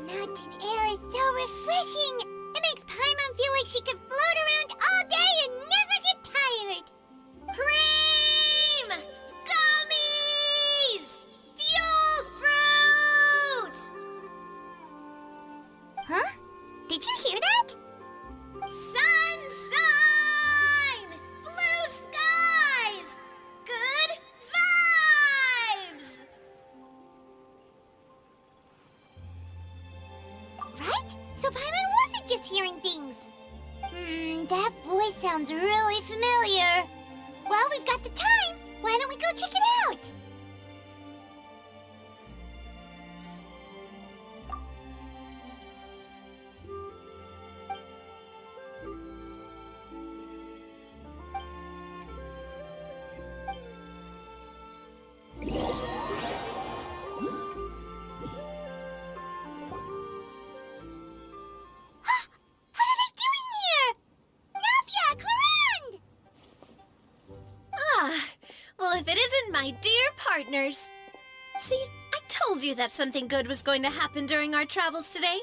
Mountain air is so refreshing. It makes Paimon feel like she could float around all day and never get tired. Cream! Gummies! Fuel fruit! Huh? Did you hear that? Sunshine! Blue skies! Good vibes! Right? So Paimon wasn't just hearing things. That voice sounds really familiar. Well, we've got the time. Why don't we go check it out? Well, if it isn't my dear partners. See, I told you that something good was going to happen during our travels today.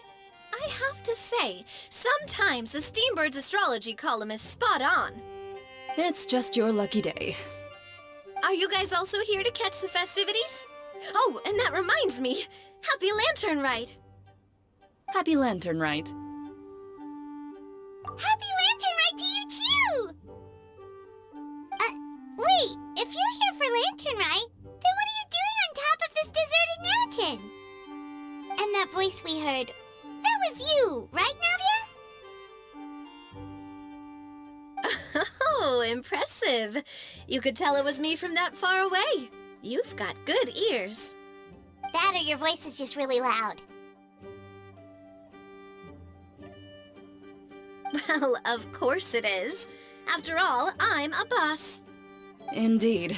I have to say, sometimes the Steambird's astrology column is spot on. It's just your lucky day. Are you guys also here to catch the festivities? Oh, and that reminds me, Happy Lantern Rite! Happy Lantern Rite. Happy Lantern Rite to you too! Wait, if you're here for Lantern Rite, then what are you doing on top of this deserted mountain? And that voice we heard, that was you, right, Navia? Oh, impressive. You could tell it was me from that far away. You've got good ears. That or your voice is just really loud. Well, of course it is. After all, I'm a boss. Indeed.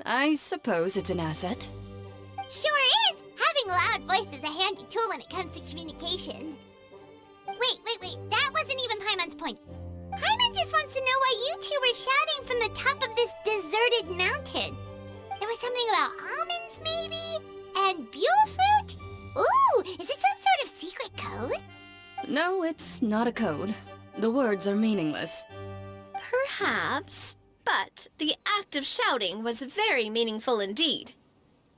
I suppose it's an asset. Sure is! Having a loud voice is a handy tool when it comes to communication. Wait. That wasn't even Paimon's point. Paimon just wants to know why you two were shouting from the top of this deserted mountain. There was something about almonds, maybe? And buell fruit? Ooh, is it some sort of secret code? No, it's not a code. The words are meaningless. Perhaps, but the act of shouting was very meaningful indeed.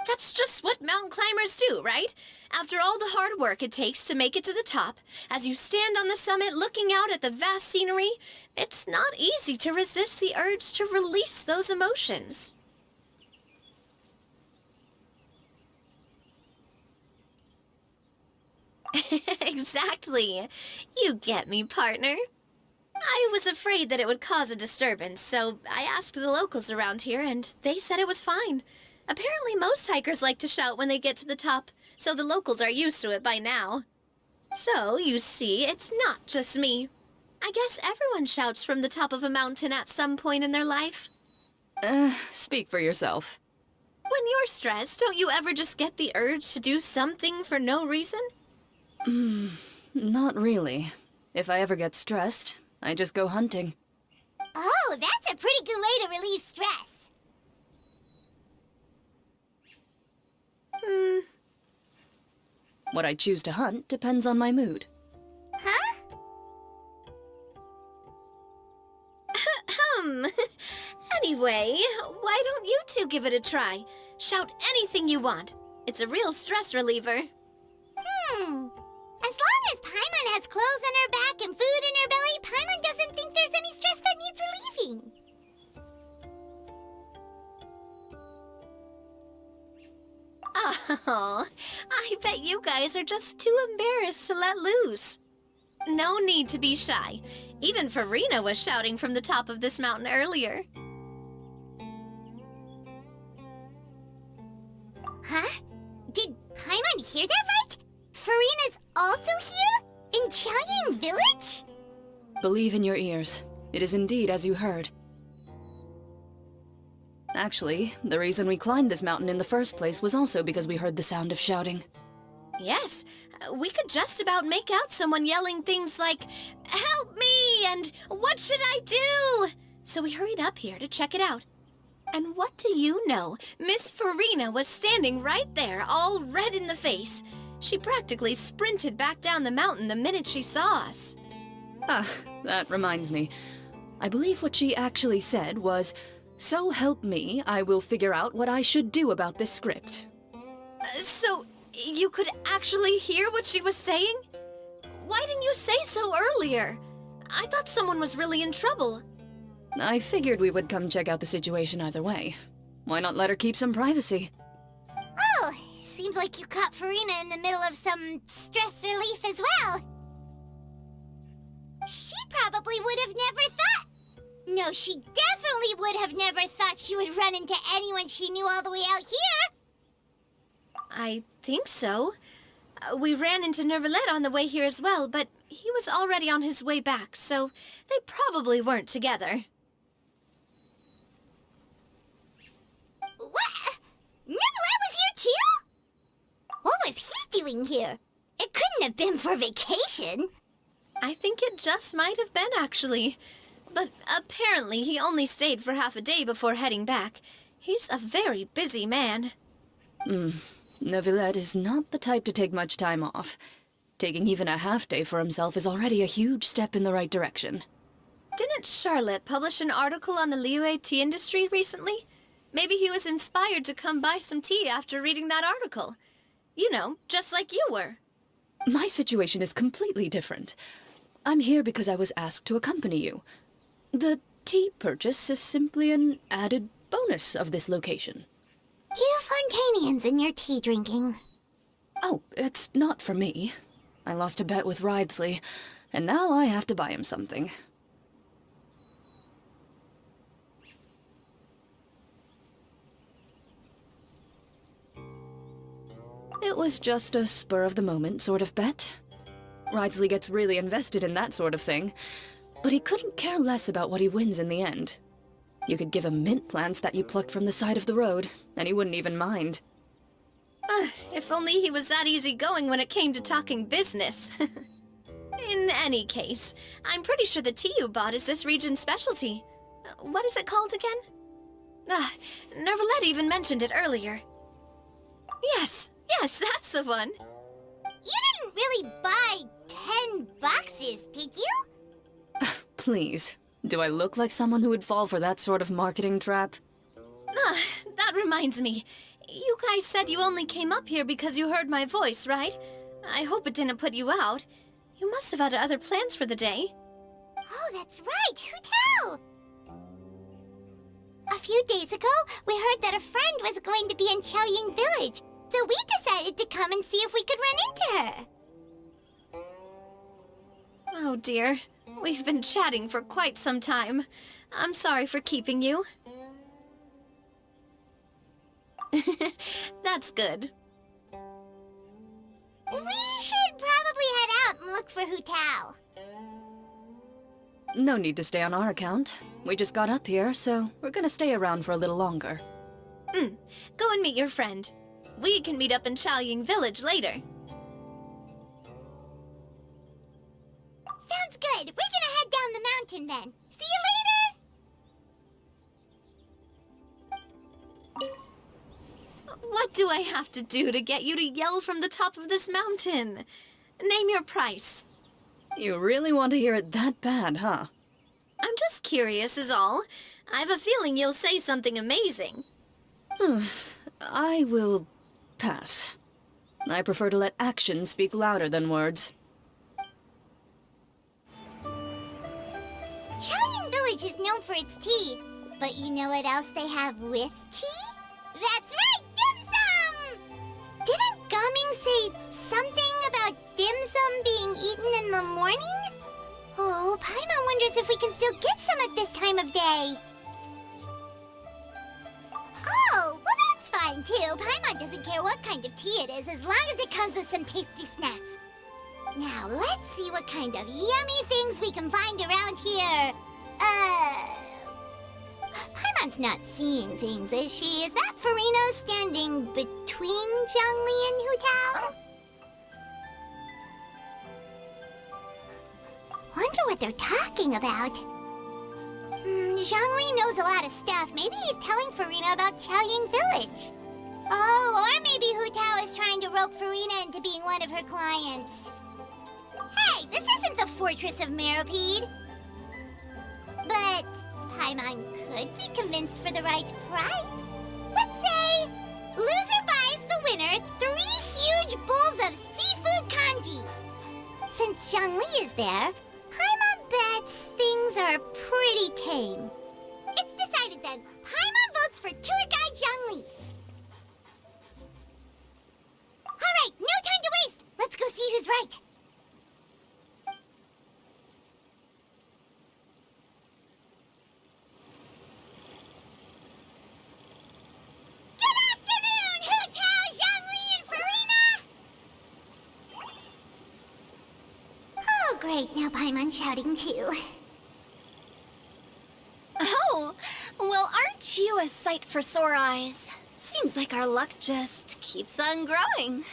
That's just what mountain climbers do, right? After all the hard work it takes to make it to the top, as you stand on the summit looking out at the vast scenery, it's not easy to resist the urge to release those emotions. Exactly. You get me, partner. I was afraid that it would cause a disturbance, so I asked the locals around here, and they said it was fine. Apparently most hikers like to shout when they get to the top, so the locals are used to it by now. So, you see, it's not just me. I guess everyone shouts from the top of a mountain at some point in their life. Speak for yourself. When you're stressed, don't you ever just get the urge to do something for no reason? Not really. If I ever get stressed, I just go hunting. Oh, that's a pretty good way to relieve stress. What I choose to hunt depends on my mood. Huh? Anyway, why don't you two give it a try? Shout anything you want. It's a real stress reliever. As long as Paimon has clothes on her back and food in her belly, Paimon doesn't think there's any stress that needs relieving. Oh, I bet you guys are just too embarrassed to let loose. No need to be shy. Even Farina was shouting from the top of this mountain earlier. Huh? Did Paimon hear that right? Farina's also here? In Qiaoying Village? Believe in your ears. It is indeed as you heard. Actually, the reason we climbed this mountain in the first place was also because we heard the sound of shouting. Yes, we could just about make out someone yelling things like, "Help me!" and "What should I do?" So we hurried up here to check it out. And what do you know? Miss Farina was standing right there, all red in the face. She practically sprinted back down the mountain the minute she saw us. Ah, that reminds me. I believe what she actually said was, "So help me, I will figure out what I should do about this script." So, you could actually hear what she was saying? Why didn't you say so earlier? I thought someone was really in trouble. I figured we would come check out the situation either way. Why not let her keep some privacy? Oh, seems like you caught Farina in the middle of some stress relief as well. She probably would have never thought. No, she definitely would have never thought she would run into anyone she knew all the way out here. I think so. We ran into Nervalet on the way here as well, but he was already on his way back, so they probably weren't together. What? Nervalet was here too? What was he doing here? It couldn't have been for vacation. I think it just might have been, actually. But apparently he only stayed for half a day before heading back. He's a very busy man. Neuvillette is not the type to take much time off. Taking even a half day for himself is already a huge step in the right direction. Didn't Charlotte publish an article on the Liyue tea industry recently? Maybe he was inspired to come buy some tea after reading that article. You know, just like you were. My situation is completely different. I'm here because I was asked to accompany you. The tea purchase is simply an added bonus of this location. You Fontanians and your tea drinking. Oh, it's not for me. I lost a bet with Ridesley, and now I have to buy him something. It was just a spur-of-the-moment sort of bet. Ridesley gets really invested in that sort of thing, but he couldn't care less about what he wins in the end. You could give him mint plants that you plucked from the side of the road, and he wouldn't even mind. If only he was that easygoing when it came to talking business. In any case, I'm pretty sure the tea you bought is this region's specialty. What is it called again? Nervalet even mentioned it earlier. Yes, that's the one. You didn't really buy 10 boxes, did you? Please, do I look like someone who would fall for that sort of marketing trap? That reminds me. You guys said you only came up here because you heard my voice, right? I hope it didn't put you out. You must have had other plans for the day. Oh, that's right. Hu Tao! A few days ago, we heard that a friend was going to be in Qiaoying Village, so we decided to come and see if we could run into her. Oh dear. We've been chatting for quite some time. I'm sorry for keeping you. That's good. We should probably head out and look for Hu Tao. No need to stay on our account. We just got up here, so we're gonna stay around for a little longer. Go and meet your friend. We can meet up in Qiaoying Village later. Sounds good. We're gonna head down the mountain then. See you later! What do I have to do to get you to yell from the top of this mountain? Name your price. You really want to hear it that bad, huh? I'm just curious is all. I have a feeling you'll say something amazing. I will pass. I prefer to let actions speak louder than words. Qiaoying Village is known for its tea, but you know what else they have with tea? That's right, dim sum! Didn't Gaming say something about dim sum being eaten in the morning? Oh, Paimon wonders if we can still get some at this time of day. Oh, well that's fine too. Paimon doesn't care what kind of tea it is as long as it comes with some tasty snacks. Now, let's see what kind of yummy things we can find around here. Paimon's not seeing things, is she? Is that Farino standing between Zhongli and Hu Tao? Wonder what they're talking about. Zhongli knows a lot of stuff. Maybe he's telling Farina about Qiaoying Village. Oh, or maybe Hu Tao is trying to rope Farina into being one of her clients. Hey, this isn't the Fortress of Meropide. But Paimon could be convinced for the right price. Let's say loser buys the winner 3 huge bowls of seafood kanji. Since Zhongli is there, Paimon bets things are pretty tame. It's decided then. Paimon votes for tour guide Zhongli. All right, no time to waste. Let's go see who's right. Good afternoon, Hu Tao, Zhongli, and Farina! Oh, great. Now Paimon's shouting too. Oh, well, aren't you a sight for sore eyes? Seems like our luck just keeps on growing.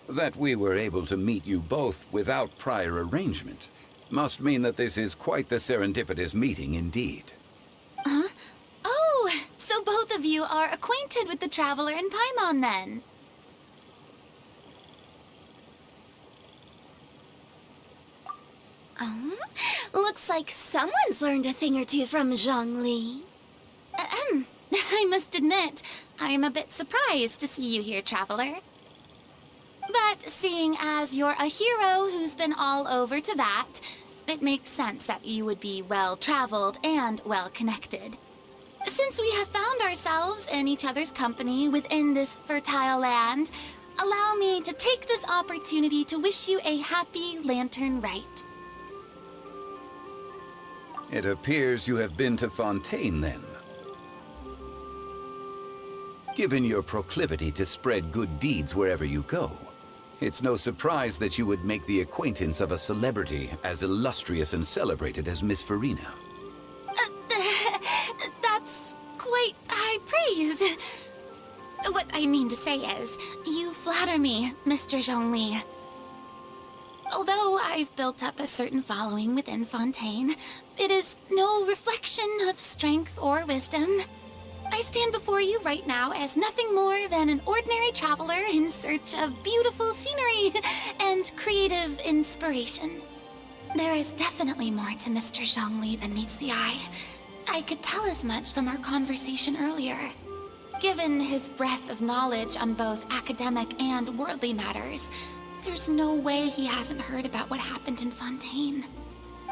That we were able to meet you both without prior arrangement must mean that this is quite the serendipitous meeting indeed. Huh? Oh, so both of you are acquainted with the Traveler and Paimon then? Looks like someone's learned a thing or two from Zhongli. I must admit, I am a bit surprised to see you here, Traveler. But seeing as you're a hero who's been all over Teyvat, it makes sense that you would be well-traveled and well-connected. Since we have found ourselves in each other's company within this fertile land, allow me to take this opportunity to wish you a happy Lantern Rite. It appears you have been to Fontaine then. Given your proclivity to spread good deeds wherever you go, it's no surprise that you would make the acquaintance of a celebrity as illustrious and celebrated as Miss Farina. That's quite high praise. What I mean to say is, you flatter me, Mr. Zhongli. Although I've built up a certain following within Fontaine, it is no reflection of strength or wisdom. I stand before you right now as nothing more than an ordinary traveler in search of beautiful scenery and creative inspiration. There is definitely more to Mr. Zhongli than meets the eye. I could tell as much from our conversation earlier. Given his breadth of knowledge on both academic and worldly matters, there's no way he hasn't heard about what happened in Fontaine.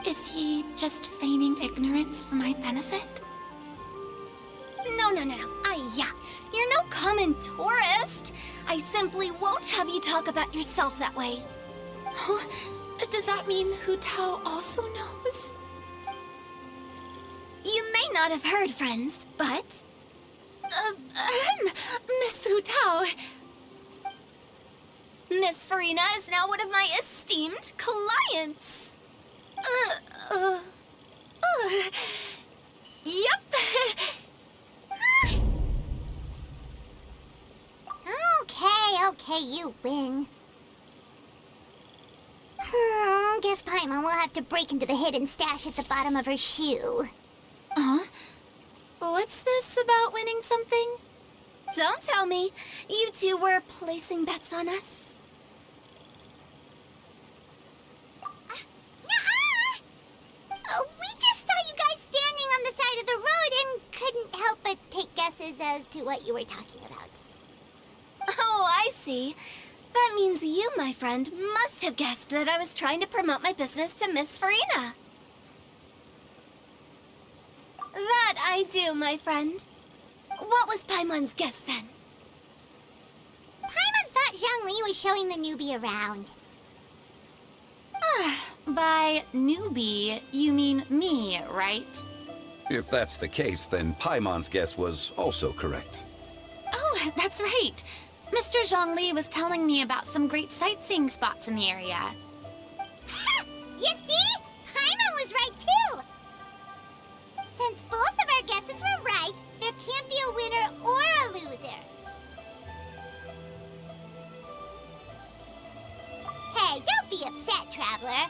Is he just feigning ignorance for my benefit? No. You're no common tourist. I simply won't have you talk about yourself that way. Huh? Does that mean Hu Tao also knows? You may not have heard, friends, but... Miss Hu Tao. Miss Farina is now one of my esteemed clients. Yep. Okay, you win. Guess Paimon will have to break into the hidden stash at the bottom of her shoe. Huh? What's this about winning something? Don't tell me. You two were placing bets on us. We just saw you guys standing on the side of the road and couldn't help but take guesses as to what you were talking about. Oh, I see. That means you, my friend, must have guessed that I was trying to promote my business to Miss Farina. That I do, my friend. What was Paimon's guess then? Paimon thought Zhongli was showing the newbie around. By newbie, you mean me, right? If that's the case, then Paimon's guess was also correct. Oh, that's right. Mr. Zhongli was telling me about some great sightseeing spots in the area. Ha! You see? Paimon was right too! Since both of our guesses were right, there can't be a winner or a loser. Hey, don't be upset, Traveler.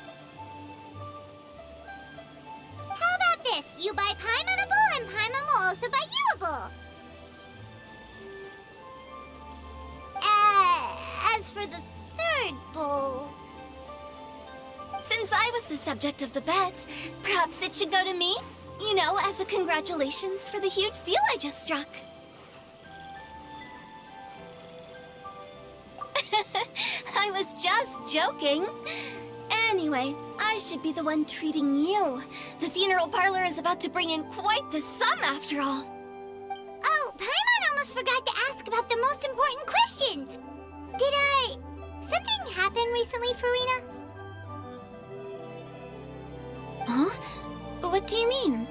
How about this? You buy Paimonable and Paimon will also buy youable. for the third bowl. Since I was the subject of the bet, perhaps it should go to me? You know, as a congratulations for the huge deal I just struck. I was just joking. Anyway, I should be the one treating you. The funeral parlor is about to bring in quite the sum after all. Oh, Paimon almost forgot to ask about the most important question. Something happen recently, Farina? Huh? What do you mean?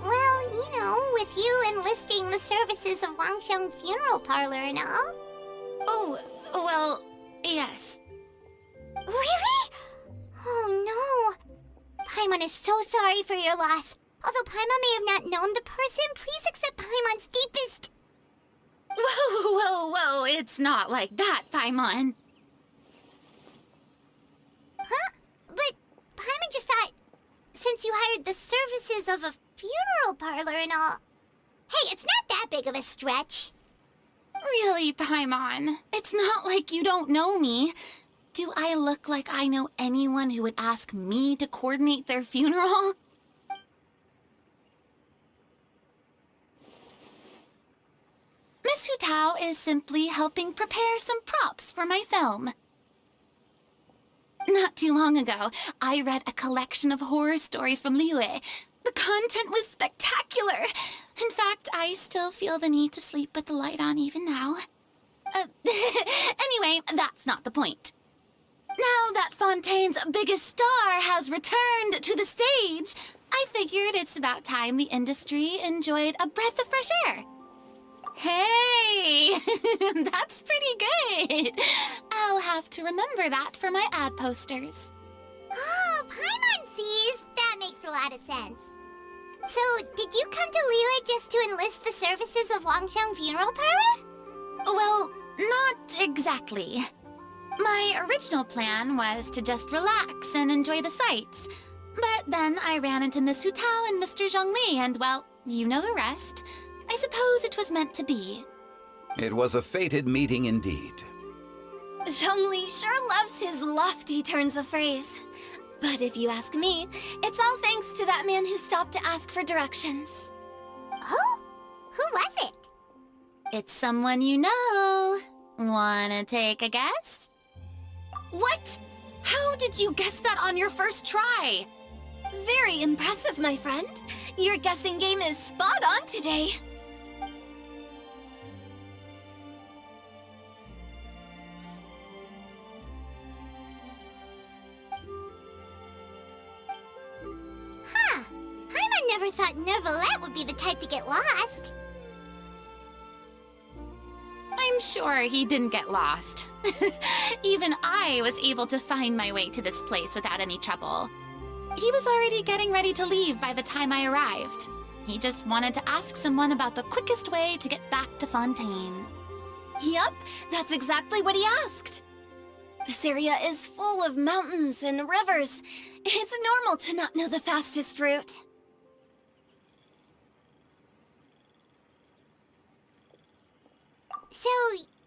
Well, you know, with you enlisting the services of Wangsheng Funeral Parlor and all. Oh, well, yes. Really? Oh no. Paimon is so sorry for your loss. Although Paimon may have not known the person, please accept Paimon's deepest... Whoa, it's not like that, Paimon. Huh? But Paimon just thought, since you hired the services of a funeral parlor and all... Hey, it's not that big of a stretch. Really, Paimon? It's not like you don't know me. Do I look like I know anyone who would ask me to coordinate their funeral? Miss Hu Tao is simply helping prepare some props for my film. Not too long ago, I read a collection of horror stories from Liyue. The content was spectacular. In fact, I still feel the need to sleep with the light on even now. Anyway, that's not the point. Now that Fontaine's biggest star has returned to the stage, I figured it's about time the industry enjoyed a breath of fresh air. Hey, that's pretty good. I'll have to remember that for my ad posters. Oh, Paimon sees. That makes a lot of sense. So, did you come to Liyue just to enlist the services of Wangsheng Funeral Parlor? Well, not exactly. My original plan was to just relax and enjoy the sights. But then I ran into Miss Hu Tao and Mr. Zhongli, and well, you know the rest. I suppose it was meant to be. It was a fated meeting indeed. Zhongli sure loves his lofty turns of phrase. But if you ask me, it's all thanks to that man who stopped to ask for directions. Oh? Who was it? It's someone you know. Wanna take a guess? What? How did you guess that on your first try? Very impressive, my friend. Your guessing game is spot on today. Huh. Paimon never thought Neuvillette would be the type to get lost. I'm sure he didn't get lost. Even I was able to find my way to this place without any trouble. He was already getting ready to leave by the time I arrived. He just wanted to ask someone about the quickest way to get back to Fontaine. Yup, that's exactly what he asked. This area is full of mountains and rivers. It's normal to not know the fastest route. So,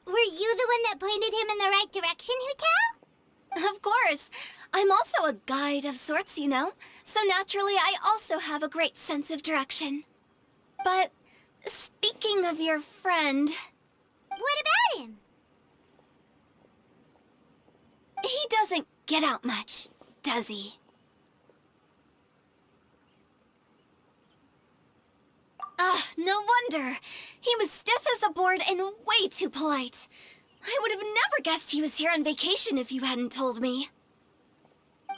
were you the one that pointed him in the right direction, Hu Tao? Of course. I'm also a guide of sorts, you know. So naturally, I also have a great sense of direction. But speaking of your friend... What about him? He doesn't get out much, does he? Ah, no wonder. He was stiff as a board and way too polite. I would have never guessed he was here on vacation if you hadn't told me.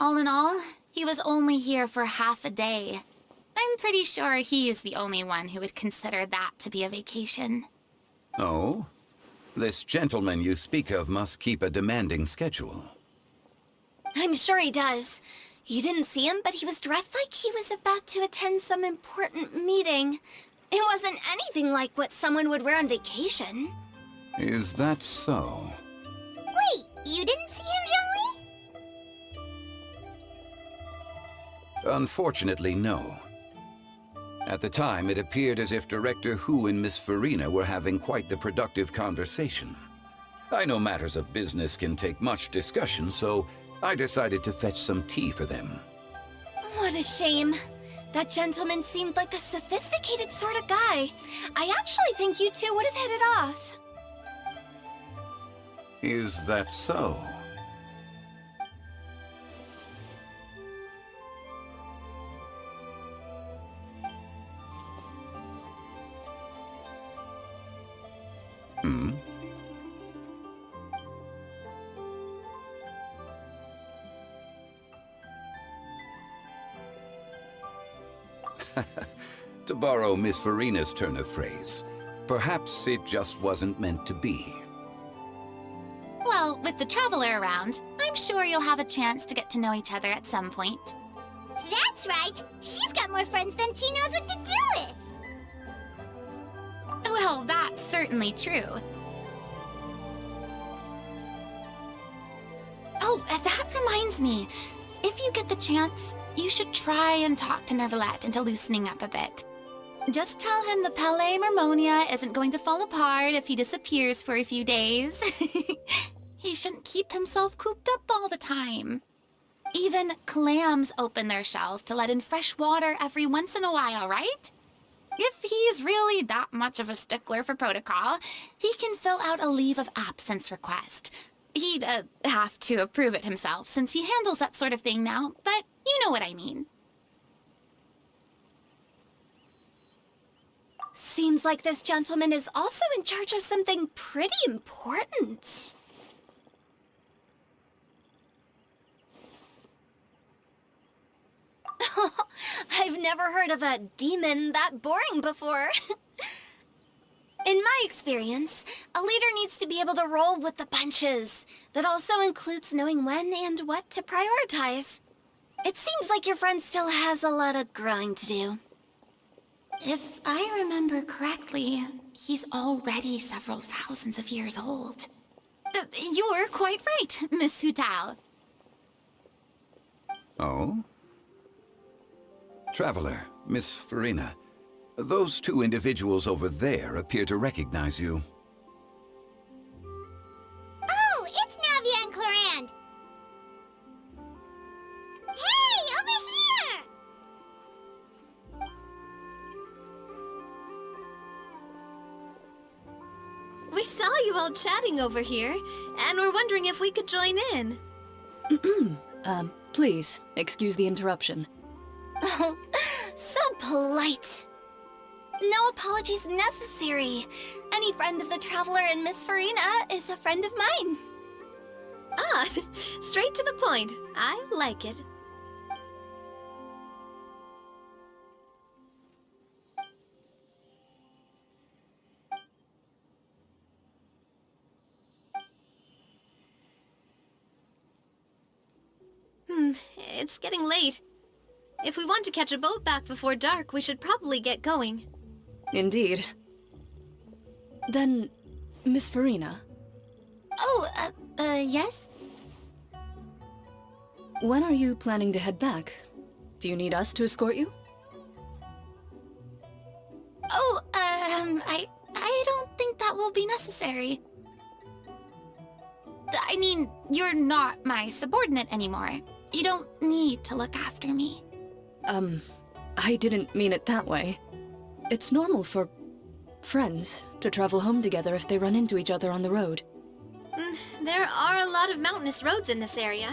All in all, he was only here for half a day. I'm pretty sure he is the only one who would consider that to be a vacation. Oh? This gentleman you speak of must keep a demanding schedule. I'm sure he does. You didn't see him, but he was dressed like he was about to attend some important meeting. It wasn't anything like what someone would wear on vacation. Is that so? Wait, you didn't see him, Zhongli? Unfortunately, no. At the time, it appeared as if Director Hu and Miss Farina were having quite the productive conversation. I know matters of business can take much discussion, so I decided to fetch some tea for them. What a shame. That gentleman seemed like a sophisticated sort of guy. I actually think you two would have hit it off. Is that so? Hmm? To borrow Miss Farina's turn of phrase, perhaps it just wasn't meant to be. Well, with the Traveler around, I'm sure you'll have a chance to get to know each other at some point. That's right. She's got more friends than she knows what to do with. Well, that's certainly true. Oh, that reminds me. If you get the chance, you should try and talk to Nervalette into loosening up a bit. Just tell him the Palais Mermonia isn't going to fall apart if he disappears for a few days. He shouldn't keep himself cooped up all the time. Even clams open their shells to let in fresh water every once in a while, right? If he's really that much of a stickler for protocol, he can fill out a leave of absence request. He'd have to approve it himself since he handles that sort of thing now, but you know what I mean. Seems like this gentleman is also in charge of something pretty important. I've never heard of a demon that boring before. In my experience, a leader needs to be able to roll with the punches. That also includes knowing when and what to prioritize. It seems like your friend still has a lot of growing to do. If I remember correctly, he's already several thousands of years old. You're quite right, Miss Hu Tao. Oh? Traveler, Miss Farina, those two individuals over there appear to recognize you. Oh, it's Navia and Clorand. Hey, over here! We saw you all chatting over here, and we're wondering if we could join in. Please, excuse the interruption. Oh, so polite. No apologies necessary. Any friend of the Traveler and Miss Farina is a friend of mine. Ah, straight to the point. I like it. It's getting late. If we want to catch a boat back before dark, we should probably get going. Indeed. Then, Miss Farina, Oh, yes? when are you planning to head back? Do you need us to escort you? Oh, I don't think that will be necessary. I mean, you're not my subordinate anymore. You don't need to look after me. I didn't mean it that way. It's normal for friends to travel home together if they run into each other on the road. There are a lot of mountainous roads in this area.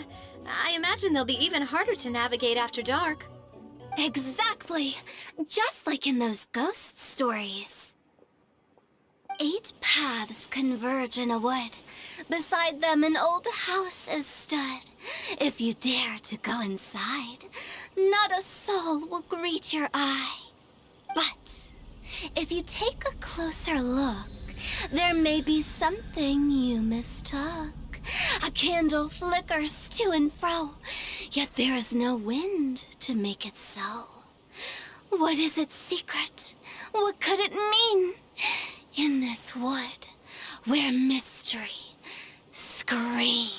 I imagine they'll be even harder to navigate after dark. Exactly! Just like in those ghost stories. 8 paths converge in a wood. Beside them an old house is stood. If you dare to go inside, not a soul will greet your eye. But if you take a closer look, there may be something you mistook. A candle flickers to and fro, yet there is no wind to make it so. What is its secret? What could it mean? In this wood, where mystery screams.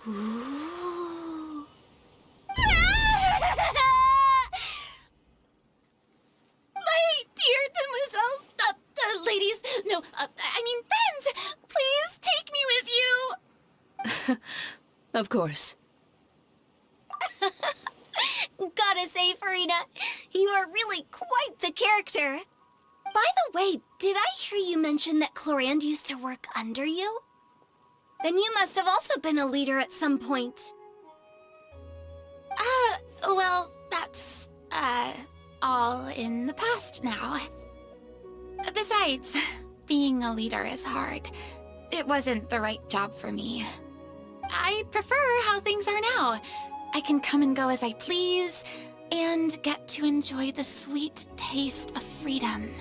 Ooh. friends! Please take me with you! Of course. Gotta say, Farina, you are really quite the character. By the way, did I hear you mention that Clorand used to work under you? Then you must have also been a leader at some point. Well, that's, all in the past now. Besides, being a leader is hard. It wasn't the right job for me. I prefer how things are now. I can come and go as I please, and get to enjoy the sweet taste of freedom.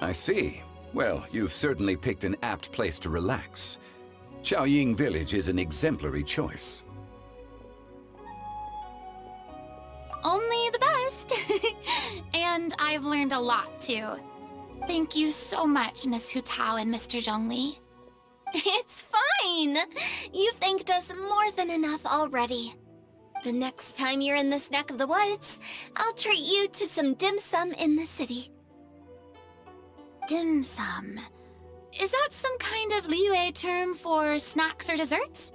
I see. Well, you've certainly picked an apt place to relax. Xiaoying Village is an exemplary choice. Only the best. And I've learned a lot, too. Thank you so much, Miss Hu Tao and Mr. Zhongli. It's fine. You've thanked us more than enough already. The next time you're in this neck of the woods, I'll treat you to some dim sum in the city. Dim sum. Is that some kind of Liyue term for snacks or desserts?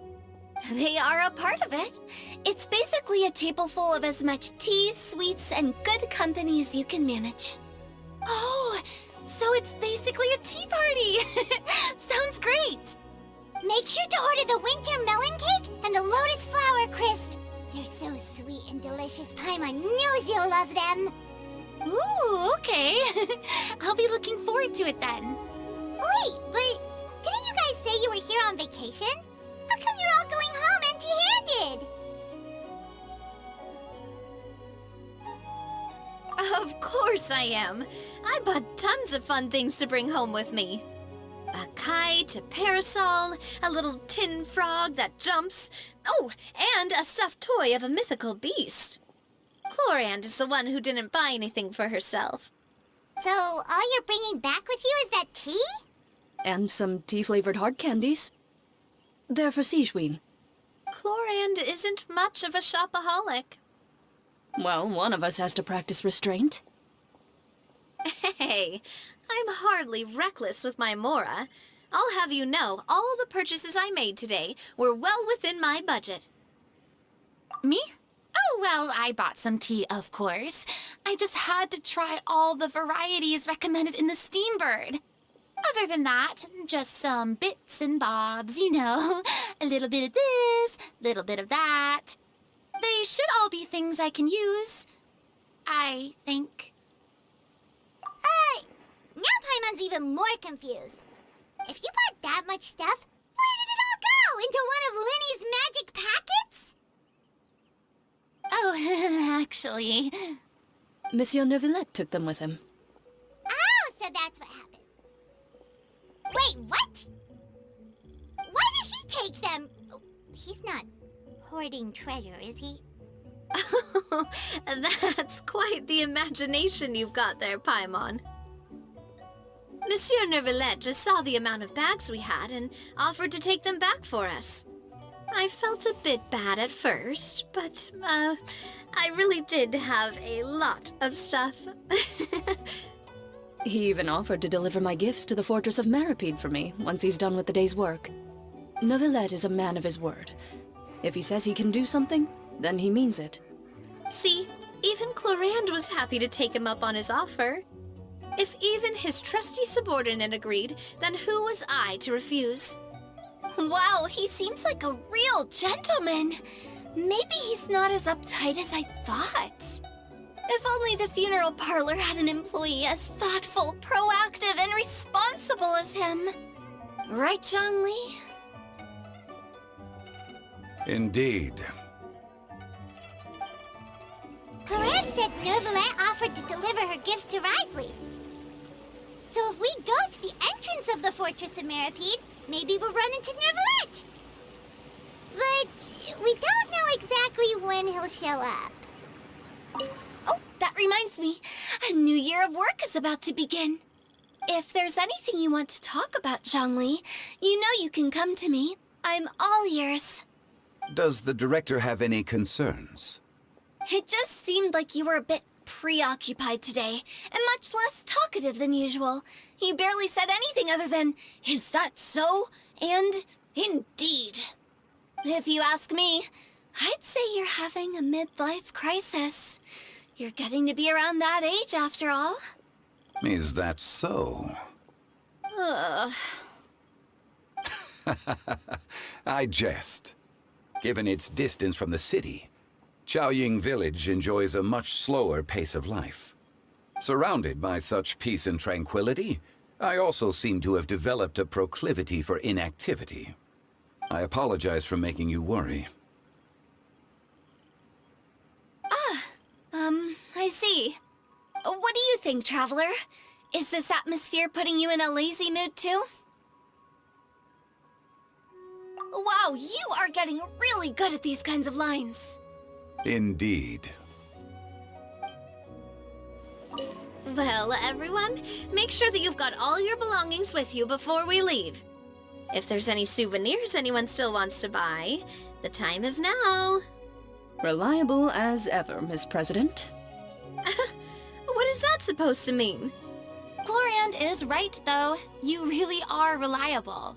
They are a part of it. It's basically a table full of as much tea, sweets, and good company as you can manage. Oh, so it's basically a tea party! Sounds great! Make sure to order the winter melon cake and the lotus flower crisp. They're so sweet and delicious, Paimon knows you'll love them. Ooh, okay. I'll be looking forward to it then. Wait, but didn't you guys say you were here on vacation? How come you're all going home empty-handed? Of course I am. I bought tons of fun things to bring home with me. A kite, a parasol, a little tin frog that jumps. Oh, and a stuffed toy of a mythical beast. Clorand is the one who didn't buy anything for herself. So all you're bringing back with you is that tea? And some tea-flavored hard candies. They're for Sigewin. Clorand isn't much of a shopaholic. Well, one of us has to practice restraint. Hey, I'm hardly reckless with my Mora. I'll have you know, all the purchases I made today were well within my budget. Me? Oh, well, I bought some tea, of course. I just had to try all the varieties recommended in the Steambird. Other than that, just some bits and bobs, you know. A little bit of this, little bit of that. They should all be things I can use, I think. Now Paimon's even more confused. If you bought that much stuff, where did it all go? Into one of Linny's magic packets? Oh, actually... Monsieur Neuvillette took them with him. Oh, so that's what happened. Wait, what? Why did he take them? He's not hoarding treasure, is he? That's quite the imagination you've got there, Paimon. Monsieur Neuvillette just saw the amount of bags we had and offered to take them back for us. I felt a bit bad at first, but, I really did have a lot of stuff. He even offered to deliver my gifts to the Fortress of Maripede for me once he's done with the day's work. Neuvillette is a man of his word. If he says he can do something, then he means it. See, even Clorand was happy to take him up on his offer. If even his trusty subordinate agreed, then who was I to refuse? Wow, he seems like a real gentleman. Maybe he's not as uptight as I thought. If only the funeral parlor had an employee as thoughtful, proactive, and responsible as him. Right, Zhongli? Indeed. Clorand said Neuvillette offered to deliver her gifts to Risley. So if we go to the entrance of the Fortress of Maripede, maybe we'll run into Neuvillette. But we don't know exactly when he'll show up. Oh, that reminds me. A new year of work is about to begin. If there's anything you want to talk about, Zhongli, you know you can come to me. I'm all ears. Does the director have any concerns? It just seemed like you were a bit preoccupied today, and much less talkative than usual. He barely said anything other than, "Is that so?" and "Indeed." If you ask me, I'd say you're having a midlife crisis. You're getting to be around that age after all. Is that so? Ugh. I jest. Given its distance from the city, Chaoying Village enjoys a much slower pace of life. Surrounded by such peace and tranquility, I also seem to have developed a proclivity for inactivity. I apologize for making you worry. I see. What do you think, Traveler? Is this atmosphere putting you in a lazy mood too? Wow, you are getting really good at these kinds of lines. Indeed. Well, everyone, make sure that you've got all your belongings with you before we leave. If there's any souvenirs anyone still wants to buy, the time is now. Reliable as ever, Miss President. What is that supposed to mean? Chlorand is right, though. You really are reliable.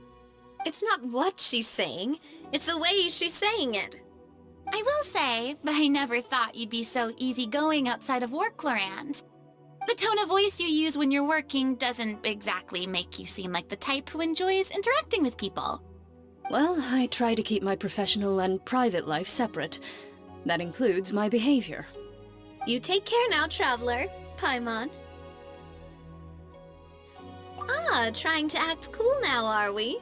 It's not what she's saying, it's the way she's saying it. I will say, I never thought you'd be so easygoing outside of work, Chlorand. The tone of voice you use when you're working doesn't exactly make you seem like the type who enjoys interacting with people. Well, I try to keep my professional and private life separate. That includes my behavior. You take care now, Traveler. Paimon. Trying to act cool now, are we?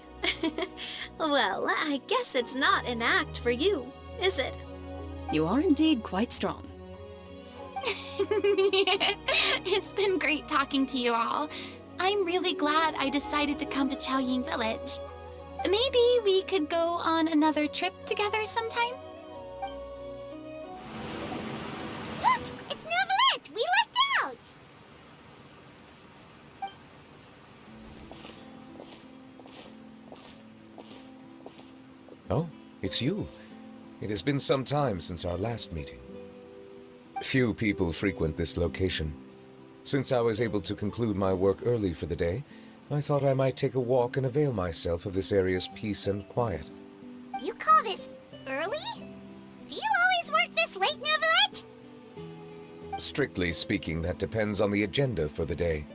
Well, I guess it's not an act for you, is it? You are indeed quite strong. It's been great talking to you all. I'm really glad I decided to come to Chaoying Village. Maybe we could go on another trip together sometime? Look! It's Novelette! We lucked out! Oh, it's you. It has been some time since our last meeting. Few people frequent this location. Since I was able to conclude my work early for the day, I thought I might take a walk and avail myself of this area's peace and quiet. You call this early? Do you always work this late, Novelette? Strictly speaking, that depends on the agenda for the day.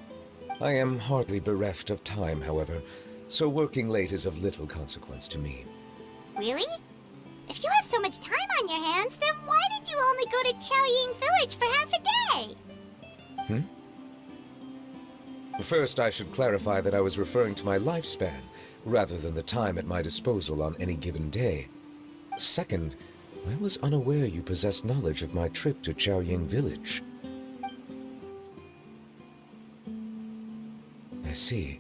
I am hardly bereft of time, however, so working late is of little consequence to me. Really? If you have so much time on your hands, then why did you only go to Chaoying Village for half a day? First, I should clarify that I was referring to my lifespan, rather than the time at my disposal on any given day. Second, I was unaware you possessed knowledge of my trip to Chaoying Village. I see.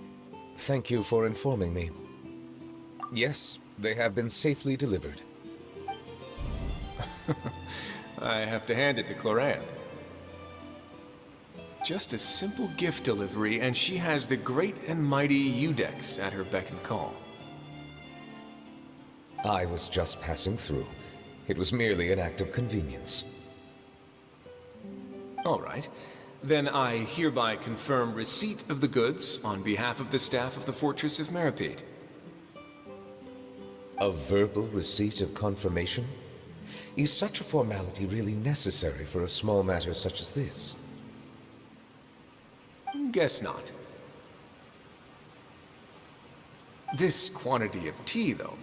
Thank you for informing me. Yes, they have been safely delivered. I have to hand it to Chlorand. Just a simple gift delivery, and she has the great and mighty Udex at her beck and call. I was just passing through. It was merely an act of convenience. All right. Then I hereby confirm receipt of the goods on behalf of the staff of the Fortress of Meripede. A verbal receipt of confirmation? Is such a formality really necessary for a small matter such as this? Guess not. This quantity of tea, though,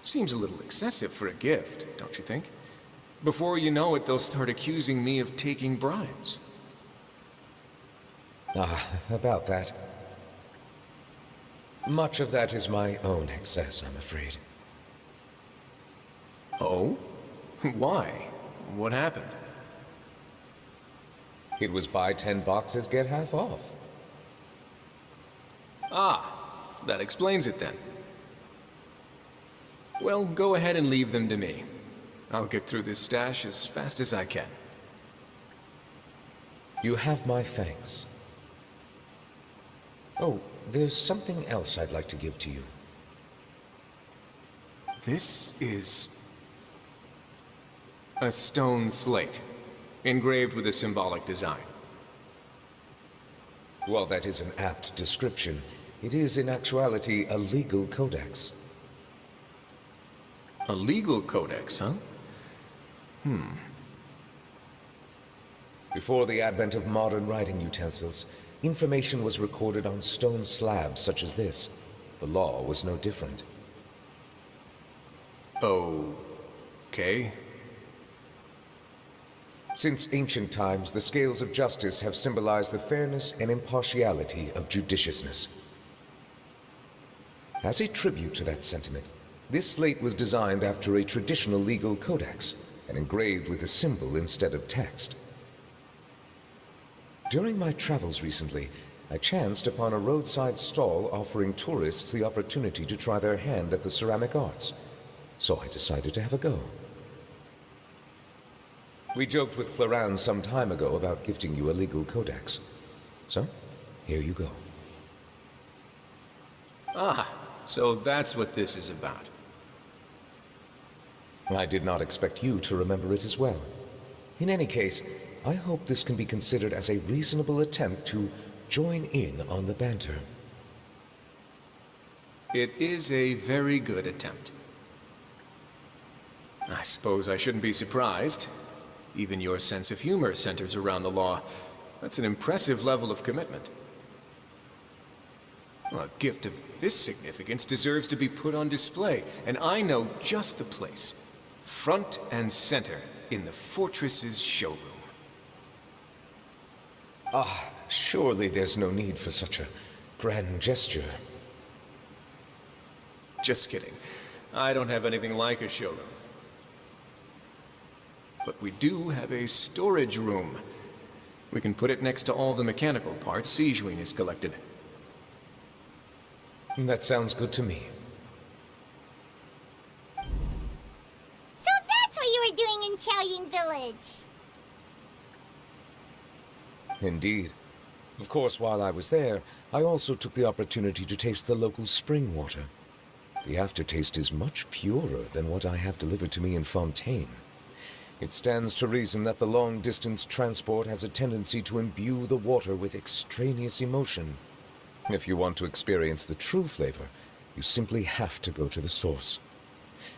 seems a little excessive for a gift, don't you think? Before you know it, they'll start accusing me of taking bribes. About that. Much of that is my own excess, I'm afraid. Oh? Why? What happened? It was buy 10 boxes, get half off. That explains it then. Well, go ahead and leave them to me. I'll get through this stash as fast as I can. You have my thanks. Oh, there's something else I'd like to give to you. This is a stone slate. engraved with a symbolic design. While that is an apt description, it is in actuality a legal codex. A legal codex, huh? Before the advent of modern writing utensils, information was recorded on stone slabs such as this. The law was no different. Okay. Since ancient times, the scales of justice have symbolized the fairness and impartiality of judiciousness. As a tribute to that sentiment, this slate was designed after a traditional legal codex and engraved with a symbol instead of text. During my travels recently, I chanced upon a roadside stall offering tourists the opportunity to try their hand at the ceramic arts, so I decided to have a go. We joked with Clarence some time ago about gifting you a legal codex. So, here you go. Ah, so that's what this is about. I did not expect you to remember it as well. In any case, I hope this can be considered as a reasonable attempt to join in on the banter. It is a very good attempt. I suppose I shouldn't be surprised. Even your sense of humor centers around the law. That's an impressive level of commitment. A gift of this significance deserves to be put on display, and I know just the place. Front and center in the fortress's showroom. Surely there's no need for such a grand gesture. Just kidding. I don't have anything like a showroom. But we do have a storage room. We can put it next to all the mechanical parts Sijuin has collected. That sounds good to me. So that's what you were doing in Qiaoying Village. Indeed. Of course, while I was there, I also took the opportunity to taste the local spring water. The aftertaste is much purer than what I have delivered to me in Fontaine. It stands to reason that the long-distance transport has a tendency to imbue the water with extraneous emotion. If you want to experience the true flavor, you simply have to go to the source.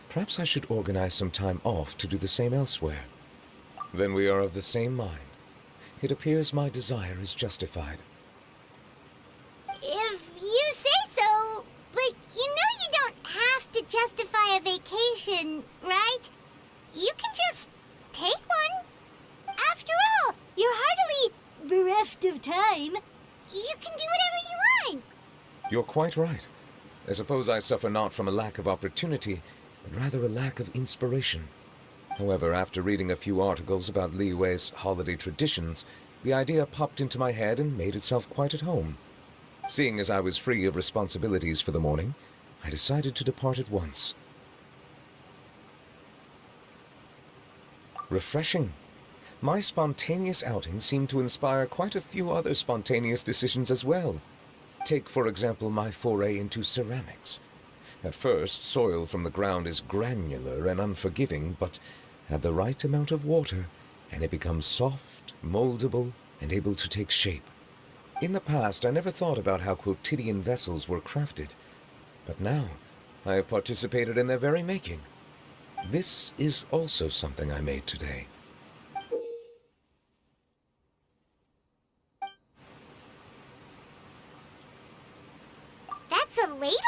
Perhaps I should organize some time off to do the same elsewhere. Then we are of the same mind. It appears my desire is justified. If you say so, but you know you don't have to justify a vacation, right? You can just take one. After all, you're hardly bereft of time. You can do whatever you want. You're quite right. I suppose I suffer not from a lack of opportunity, but rather a lack of inspiration. However, after reading a few articles about Li Wei's holiday traditions, the idea popped into my head and made itself quite at home. Seeing as I was free of responsibilities for the morning, I decided to depart at once. Refreshing. My spontaneous outing seemed to inspire quite a few other spontaneous decisions as well. Take, for example, my foray into ceramics. At first, soil from the ground is granular and unforgiving, but add the right amount of water, and it becomes soft, moldable, and able to take shape. In the past, I never thought about how quotidian vessels were crafted, but now I have participated in their very making. This is also something I made today. That's a ladle?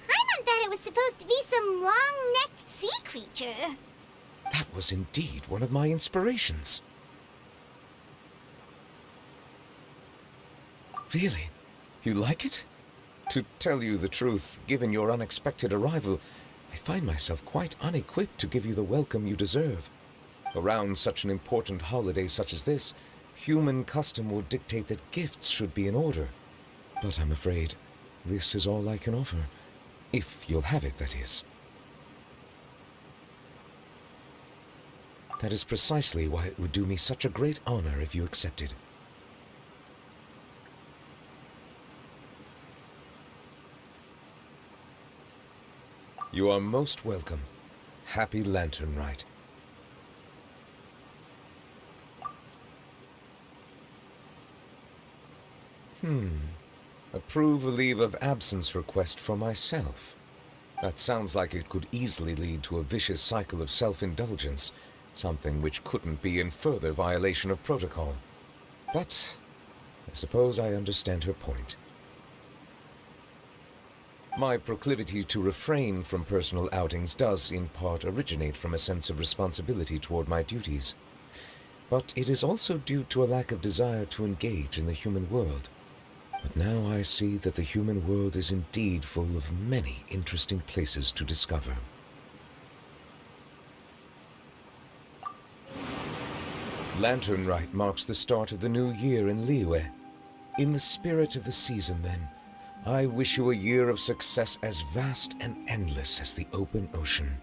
Paimon thought it was supposed to be some long-necked sea creature. That was indeed one of my inspirations. Really? You like it? To tell you the truth, given your unexpected arrival, I find myself quite unequipped to give you the welcome you deserve. Around such an important holiday such as this, human custom would dictate that gifts should be in order. But I'm afraid this is all I can offer. If you'll have it, that is. That is precisely why it would do me such a great honor if you accepted. You are most welcome. Happy Lantern Rite. Approve a leave of absence request for myself. That sounds like it could easily lead to a vicious cycle of self-indulgence, something which couldn't be in further violation of protocol. But I suppose I understand her point. My proclivity to refrain from personal outings does, in part, originate from a sense of responsibility toward my duties. But it is also due to a lack of desire to engage in the human world. But now I see that the human world is indeed full of many interesting places to discover. Lantern Rite marks the start of the new year in Liyue. In the spirit of the season, then, I wish you a year of success as vast and endless as the open ocean.